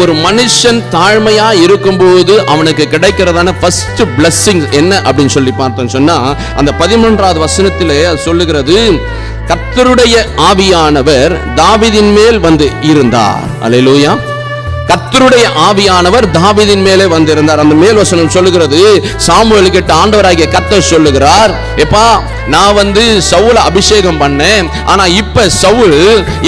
ஒரு மனுஷன் தாழ்மையா இருக்கும்போது அவனுக்கு கிடைக்கிறதான ஃபர்ஸ்ட் பிளெஸிங் என்ன அப்படின்னு சொல்லி பார்த்தோம் சொன்னா, அந்த 13வது வசனத்திலே சொல்லுகிறது, கர்த்தருடைய ஆவியானவர் தாவீதின் மேல் வந்து இருந்தார். அல்லேலூயா. கர்த்தருடைய ஆவியானவர் தாவீதின் மேலே வந்திருந்தார். அந்த மேல் வசனம் சொல்லுகிறது, சாமுவேல் கிட்ட ஆண்டவராகிய கர்த்தர் சொல்லுகிறார், எப்பா நான் சவுல அபிஷேகம் பண்ணேன், ஆனா இப்ப சவுல்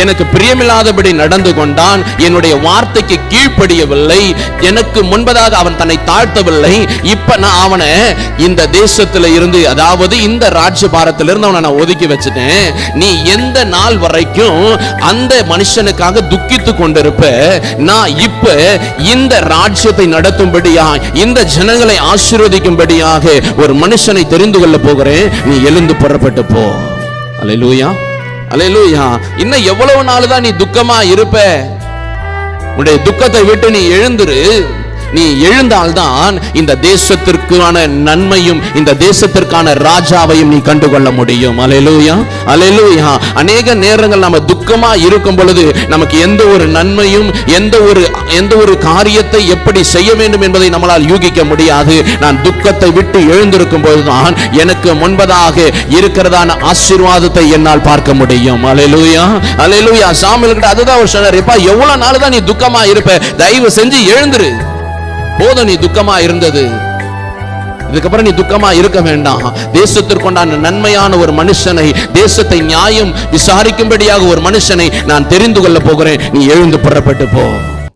எனக்கு பிரியமில்லாதபடி நடந்து கொண்டான், என்னுடைய வார்த்தைக்கு கீழ்ப்படியவில்லை, எனக்கு முன்பதாக அவன் தன்னை தாழ்த்தவில்லை, இப்ப நான் அவனை இந்த தேசத்துல இருந்து, அதாவது இந்த ராஜ்யபாரத்திலிருந்து அவனை நான் ஒதுக்கி வச்சுட்டேன். நீ எந்த நாள் வரைக்கும் அந்த மனுஷனுக்காக துக்கித்து கொண்டிருப்ப, நான் இப்ப இந்த ராஜ்யத்தை நடத்தும்படியாக, இந்த ஜனங்களை ஆசீர்வதிக்கும்படியாக ஒரு மனுஷனை தெரிந்து கொள்ள போகிறேன், நீ எழுந்து புறப்பட்டு போ. அல்லேலூயா, அல்லேலூயா. இன்னும் எவ்வளவு நாள் தான் நீ துக்கமா இருப்ப? உன்னுடைய துக்கத்தை விட்டு நீ எழுந்துரு. நீ எழுந்தால்தான் இந்த தேசத்திற்கான நன்மையும் இந்த தேசத்திற்கான ராஜாவையும் நீ கண்டுகொள்ள முடியும். அல்லேலூயா, அல்லேலூயா. அநேக நேரங்கள் நம்ம துக்கமா இருக்கும் பொழுது நமக்கு எந்த ஒரு நன்மையும் எந்த ஒரு காரியத்தை எப்படி செய்ய வேண்டும் என்பதை நம்மளால் யூகிக்க முடியாது. நான் துக்கத்தை விட்டு எழுந்திருக்கும் போதுதான் எனக்கு முன்பதாக இருக்கிறதான ஆசீர்வாதத்தை என்னால் பார்க்க முடியும். அல்லேலூயா, அல்லேலூயா. சாமுவேல் கிட்ட அதுதான் அவர் சொன்னார், எப்பா எவ்வளவு நாள் தான் நீ துக்கமா இருப்ப, தயவு செஞ்சு எழுந்துரு, போதும் நீ துக்கமா இருந்தது, இதுக்கப்புறம் நீ துக்கமா இருக்க வேண்டாம். தேசத்திற்குண்டான நன்மையான ஒரு மனுஷனை, தேசத்தை நியாயம் விசாரிக்கும்படியாக ஒரு மனுஷனை நான் தெரிந்து கொள்ள போகிறேன், நீ எழுந்து புறப்பட்டு போ.